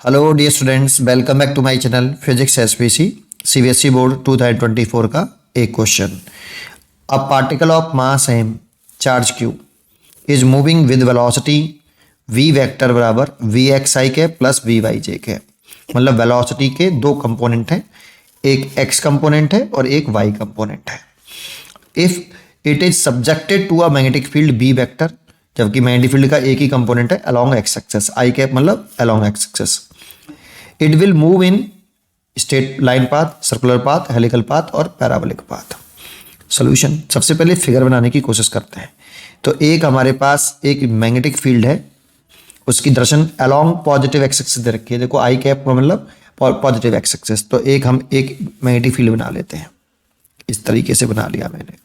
Hello dear students, welcome back to my channel physics SPC CBSE board 2024 का एक question. A particle of mass m charge q is moving with velocity v vector बराबर v x i के plus we Y जे के। मतलब velocity के दो component हैं, एक x कंपोनेंट है और एक y कंपोनेंट है। If it is subjected to a magnetic field b vector, जबकि मैग्नेटिक फील्ड का एक ही कंपोनेंट है along x axis, i cap मतलब along x axis. It will move in straight line path, circular path, helical path और parabolic path. Solution, सबसे पहले figure बनाने की कोशिश करते हैं। तो एक हमारे पास एक मैग्नेटिक फील्ड है, उसकी direction along positive x axis दे रखी है। देखो आई कैप का मतलब पॉजिटिव एक्स एक्सिस। तो एक हम एक मैग्नेटिक फील्ड बना लेते हैं, इस तरीके से बना लिया मैंने,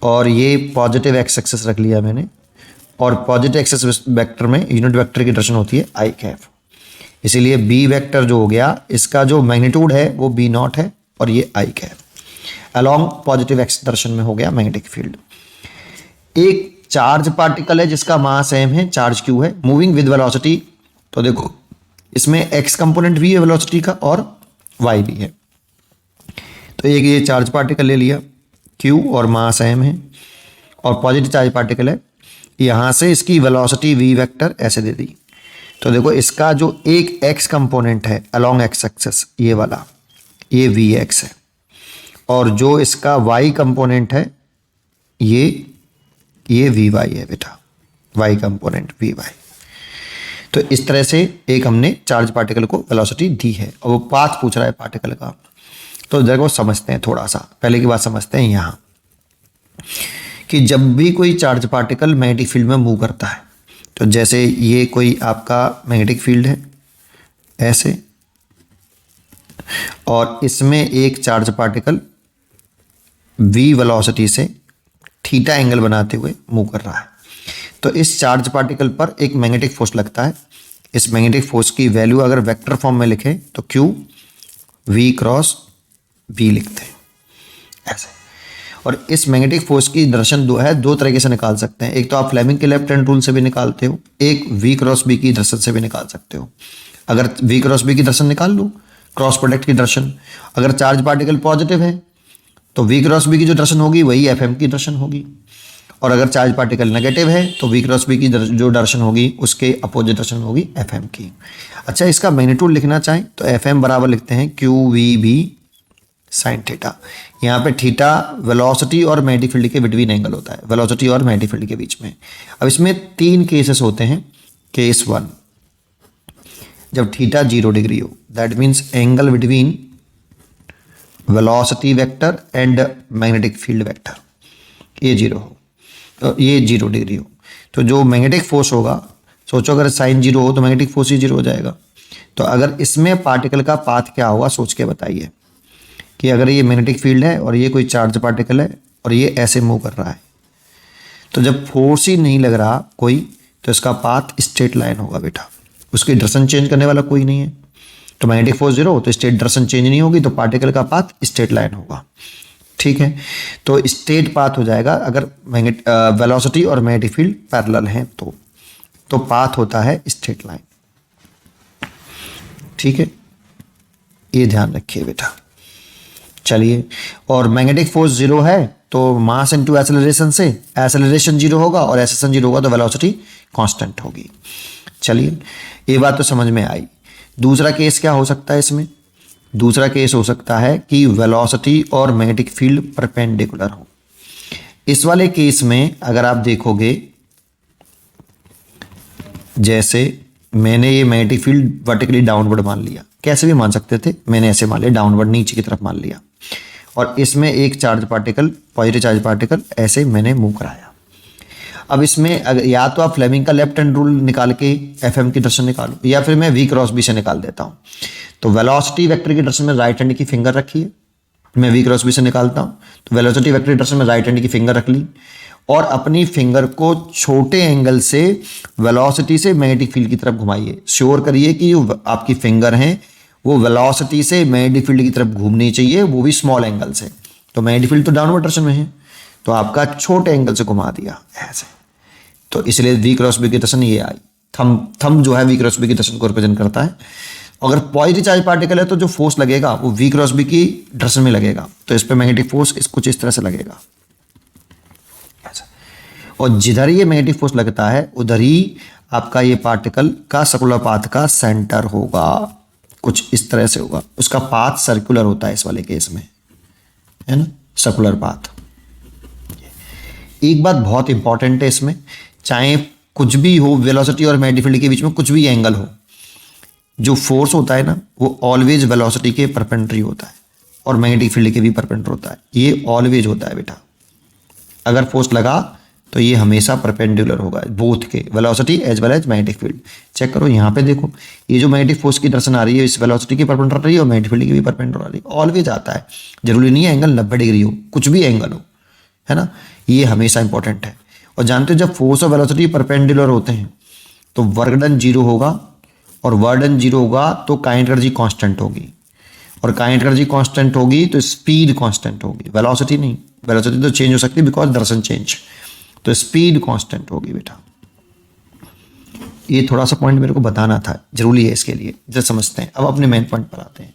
और ये पॉजिटिव एक्स एक्सिस रख लिया मैंने। और पॉजिटिव एक्सिस वेक्टर में यूनिट वेक्टर की डायरेक्शन होती है आई कैप, इसीलिए बी वेक्टर जो हो गया इसका जो मैग्नीट्यूड है वो बी नॉट है और ये i cap along positive x direction में हो गया मैग्नेटिक फील्ड। एक चार्ज पार्टिकल है जिसका मास m है, चार्ज q है, मूविंग विद वेलोसिटी। तो देखो इसमें x कंपोनेंट भी है वेलोसिटी का और y भी है। तो एक ये चार्ज पार्टिकल ले लिया, q और मास m है और पॉजिटिव चार्ज पार्टिकल है। यहां से इसकी वेलोसिटी v वेक्टर ऐसे दे दी। तो देखो इसका जो एक x कंपोनेंट है अलोंग एक्स एक्सिस, ये वाला, ये vx है, और जो इसका y कंपोनेंट है ये vy है बेटा, y कंपोनेंट vy। तो इस तरह से एक हमने चार्ज पार्टिकल को वेलोसिटी दी है और वो पाथ पूछ रहा है पार्टिकल का। तो देखो समझते हैं, थोड़ा सा पहले की बात समझते हैं यहाँ कि जब भी कोई चार्ज पार्टिकल मैग्नेटिक फील्ड में मूव करता है, तो जैसे ये कोई आपका मैग्नेटिक फील्ड है ऐसे, और इसमें एक चार्ज पार्टिकल v वेलोसिटी से थीटा एंगल बनाते हुए मूव कर रहा है। तो इस चार्ज पार्टिकल पर एक मैग्नेटिक फोर्स लगता है। इस मैग्नेटिक फोर्स की वैल्यू अगर वेक्टर फॉर्म में लिखें तो q v क्रॉस v लिखते हैं ऐसे। और इस मैग्नेटिक फोर्स की डायरेक्शन दो तरीके से निकाल सकते हैं। एक तो आप फ्लेमिंग के लेफ्ट हैंड रूल से भी निकालते हो, एक v क्रॉस b की डायरेक्शन से भी निकाल सकते हो। अगर v क्रॉस b की डायरेक्शन निकाल लो, क्रॉस प्रोडक्ट की डायरेक्शन, अगर चार्ज पार्टिकल पॉजिटिव है तो v क्रॉस b की जो डायरेक्शन होगी वही fm की डायरेक्शन होगी, और अगर चार्ज पार्टिकल नेगेटिव है तो v क्रॉस b की जो डायरेक्शन होगी उसके अपोजिट डायरेक्शन होगी fm की। अच्छा, इसका मैग्नीट्यूड लिखना चाहें तो fm बराबर लिखते हैं qvb साइन थीटा। यहाँ पे थीटा वेलोसिटी और मैग्नेटिक फील्ड के बिटवीन एंगल होता है, वेलोसिटी और मैग्नेटिक फील्ड के बीच में। अब इसमें तीन केसेस होते हैं। केस 1, जब थीटा 0 डिग्री हो, that means angle between velocity vector and magnetic field vector ये 0 हो, तो ये 0 डिग्री हो, तो जो मैग्नेटिक फोर्स होगा, सोचो अगर साइन 0 हो तो मैग्नेटिक फोर्स ही 0 हो जाएगा। तो अगर इसमें पार्टिकल का पाथ क्या होगा सोच के बताइए कि अगर ये मैग्नेटिक फील्ड है और ये कोई चार्ज पार्टिकल है और ये ऐसे मूव कर रहा है, तो जब फोर्स ही नहीं लग रहा कोई, तो इसका पाथ स्ट्रेट लाइन होगा बेटा, उसकी डायरेक्शन चेंज करने वाला कोई नहीं है। तो मैग्नेटिक फोर्स 0 हो तो स्ट्रेट डायरेक्शन चेंज नहीं होगी, तो पार्टिकल का पाथ स्ट्रेट लाइन होगा। ठीक है, तो स्ट्रेट पाथ हो जाएगा अगर वेलोसिटी और मैग्नेटिक फील्ड पैरेलल हैं तो पाथ होता है स्ट्रेट लाइन। ठीक है, ये ध्यान रखिए बेटा। चलिए, और मैग्नेटिक फोर्स 0 है तो मास इनटू एक्सेलरेशन से एक्सेलरेशन 0 होगा और एक्सेलरेशन 0 होगा तो वेलोसिटी कांस्टेंट होगी। चलिए, ये बात तो समझ में आई। दूसरा केस क्या हो सकता है इसमें? दूसरा केस हो सकता है कि वेलोसिटी और मैग्नेटिक फील्ड परपेंडिकुलर हो। इस वाले केस में अगर आप देखोगे, जैसे मैंने ये मैग्नेटिक फील्ड वर्टिकली डाउनवर्ड मान लिया, कैसे भी मान सकते थे, मैंने ऐसे मान लिया डाउनवर्ड नीचे की तरफ मान लिया, और इसमें एक charge particle, positive charge particle ऐसे मैंने मूव कराया। अब इसमें अगर या तो आप फ्लेमिंग का लेफ्ट हैंड रूल निकाल के एफएम की डायरेक्शन निकालो, या फिर मैं वी क्रॉस बी से निकाल देता हूँ। तो वेलोसिटी वेक्टर की डायरेक्शन में राइट हैंड की फिंगर रखी है, मैं वी क्रॉस बी से निकालता हूँ, तो वेलोसिटी वेक्टर की डायरेक्शन में राइट हैंड की फिंगर रख ली और अपनी फिंगर को छोटे एंगल से वेलोसिटी से मैग्नेटिक फील्ड की तरफ घुमाइए। श्योर करिए कि आपकी फिंगर हैं वो वेलोसिटी से मैग्नेटिक फील्ड की तरफ घूमनी चाहिए, वो भी स्मॉल एंगल से। तो मैग्नेटिक फील्ड तो डाउनवर्ड डायरेक्शन में है, तो आपका छोटे एंगल से घुमा दिया ऐसे, तो इसलिए वी क्रॉस बी की डायरेक्शन ये आई। थंब जो है वी क्रॉस बी की डायरेक्शन को रिप्रेजेंट करता है। अगर पॉजिटिव चार्ज पार्टिकल है तो जो फोर्स लगेगा वो वी क्रॉस बी की डायरेक्शन में लगेगा, तो इस पे मैग्नेटिक फोर्स इस कुछ इस तरह से लगेगा। और जिधर ये मैग्नेटिक फोर्स लगता है उधर ही आपका ये पार्टिकल का सर्कुलर पाथ का सेंटर होगा, कुछ इस तरह से होगा। उसका पाथ सर्कुलर होता है इस वाले केस में, है ना, सर्कुलर पाथ। एक बात बहुत इंपॉर्टेंट है इसमें, चाहे कुछ भी हो, वेलोसिटी और मैग्नेटिक फील्ड के बीच में कुछ भी एंगल हो, जो फोर्स होता है ना वो ऑलवेज वेलोसिटी के परपेंडिकुलर होता है और मैग्नेटिक फील्ड के भी परपेंडिकुलर होता है। ये ऑलवेज होता है बेटा। अगर फोर्स लगा तो ये हमेशा परपेंडिकुलर होगा बोथ के, velocity as well as magnetic field. Check करो यहाँ पे देखो, ये जो मैग्नेटिक फोर्स की डायरेक्शन आ रही है इस वेलोसिटी की परपेंडिकुलर आ रही है और मैग्नेटिक फील्ड की भी परपेंडिकुलर आ रही है। ऑलवेज आता है, जरूरी नहीं है एंगल 90 डिग्री हो, कुछ भी एंगल हो, है ना, ये हमेशा इंपॉर्टेंट है। और जानते हो जब फोर्स और वेलोसिटी परपेंडिकुलर होते हैं तो वर्क डन 0 होगा, और वर्क डन 0 होगा तो काइनेटिक एनर्जी कांस्टेंट होगी, और काइनेटिक एनर्जी कांस्टेंट होगी तो स्पीड कांस्टेंट होगी, वेलोसिटी नहीं। वेलोसिटी तो चेंज हो सकती है बिकॉज डायरेक्शन चेंज, तो स्पीड कांस्टेंट होगी बेटा। ये थोड़ा सा पॉइंट मेरे को बताना था, जरूरी है इसके लिए, जब समझते हैं। अब अपने मेन पॉइंट पर आते हैं।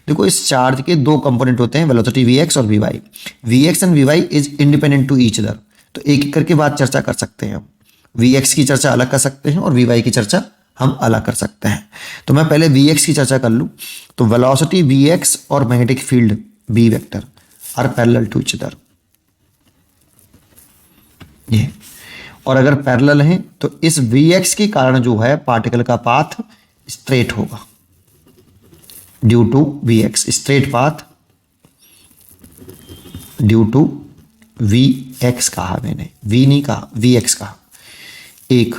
देखो इस चार्ज के दो कंपोनेंट होते हैं, वेलोसिटी Vx और Vy। Vx and Vy is independent to each other. तो एक एक करके बात चर्चा कर सकते हैं हम। Vx की चर्चा अलग कर सकते हैं और Vy की चर्चा हम अलग कर सकते हैं। तो मैं पहले Vx की चर्चा कर लूँ। तो वेलोसिटी Vx और magnetic field B vector are parallel to each other, ये। और अगर पैरेलल हैं तो इस Vx के कारण जो है पार्टिकल का पाथ स्ट्रेट होगा due to Vx, straight path due to Vx कहा मैंने, V नहीं कहा, Vx कहा एक।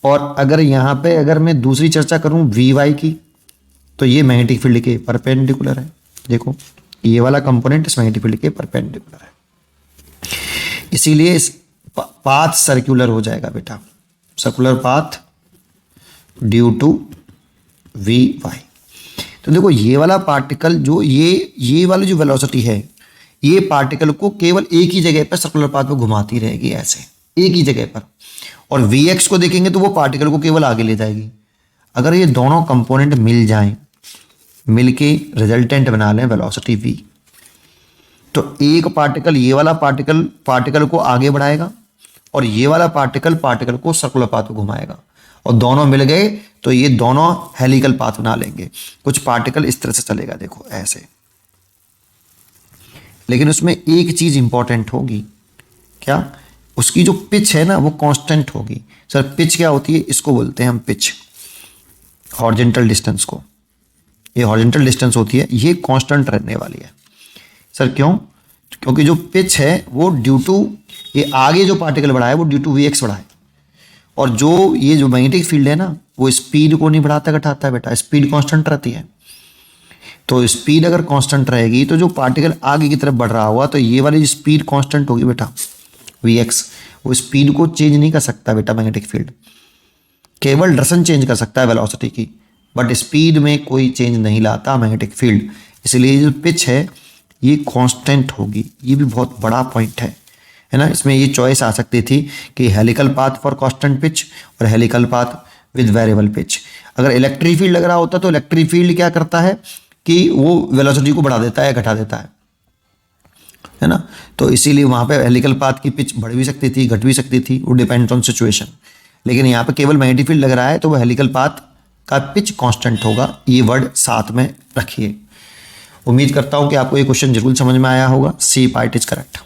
और अगर यहां पे अगर मैं दूसरी चर्चा करूं Vy की, तो ये मैग्नेटिक फील्ड के परपेंडिकुलर है। देखो ये वाला कंपोनेंट इस मैग्नेटिक फील्ड के परपेंडिकुलर है, इसीलिए इस पाथ सर्कुलर हो जाएगा बेटा, circular path due to Vy। तो देखो ये वाला पार्टिकल जो ये वाली जो वेलोसिटी है, ये पार्टिकल को केवल एक ही जगह पर सर्कुलर पाथ में घुमाती रहेगी, ऐसे एक ही जगह पर। और Vx को देखेंगे तो वो पार्टिकल को केवल आगे ले जाएगी। अगर ये दोनों कंपोनेंट मिल जाएं, मिलके रिजल्टेंट बना लें वेलोसिटी V, तो एक पार्टिकल, ये वाला पार्टिकल को आगे बढ़ाएगा और ये वाला पार्टिकल को सर्कुलर पाथ में घुमाएगा, और दोनों मिल गए तो ये दोनों हेलिकल पाथ बना लेंगे। कुछ पार्टिकल इस तरह से चलेगा, देखो ऐसे। लेकिन उसमें एक चीज इंपॉर्टेंट होगी, क्या? उसकी जो पिच है ना वो कांस्टेंट होगी। सर पिच क्या होती है? इसको बोलते हैं हम पिच, हॉरिजॉन्टल डिस्टेंस को। ये हॉरिजॉन्टल डिस्टेंस होती है, ये कांस्टेंट रहने वाली है। सर क्यों? क्योंकि जो पिच है वो ड्यू टू ये आगे जो पार्टिकल बढ़ा है वो ड्यू टू Vx बढ़ा है, और जो ये जो मैग्नेटिक फील्ड है ना वो स्पीड को नहीं बढ़ाता घटाता है बेटा, स्पीड कांस्टेंट रहती है। तो स्पीड अगर कांस्टेंट रहेगी तो जो पार्टिकल आगे की तरफ बढ़ रहा होगा तो ये वाली स्पीड कांस्टेंट होगी बेटा, Vx। वो स्पीड को चेंज नहीं कर सकता बेटा मैग्नेटिक फील्ड, केवल डायरेक्शन चेंज कर सकता है वेलोसिटी की, बट स्पीड में कोई चेंज नहीं लाता मैग्नेटिक फील्ड। इसलिए जो पिच है ये कांस्टेंट होगी। ये भी बहुत बड़ा पॉइंट है ना। इसमें ये चॉइस आ सकती थी कि helical path for constant pitch और helical path with variable pitch. अगर इलेक्ट्रिक फील्ड लग रहा होता तो इलेक्ट्रिक फील्ड क्या करता है कि वो वेलोसिटी को बढ़ा देता है, घटा देता है ना। तो इसीलिए वहाँ पे हेलिकल पाथ की पिच बढ़ भी सकती थी, घट भी सकती थी, वो डिपेंड ऑन सिचुएशन। लेकिन यहाँ पे केवल मैग्नेटिक फील्ड लग रहा है तो वो हेलिकल पाथ का पिच कांस्टेंट होगा। ये वर्ड साथ में रखिए। उम्मीद करता हूँ कि आपको ये क्वेश्चन जरूर समझ में आया होगा। C part is correct.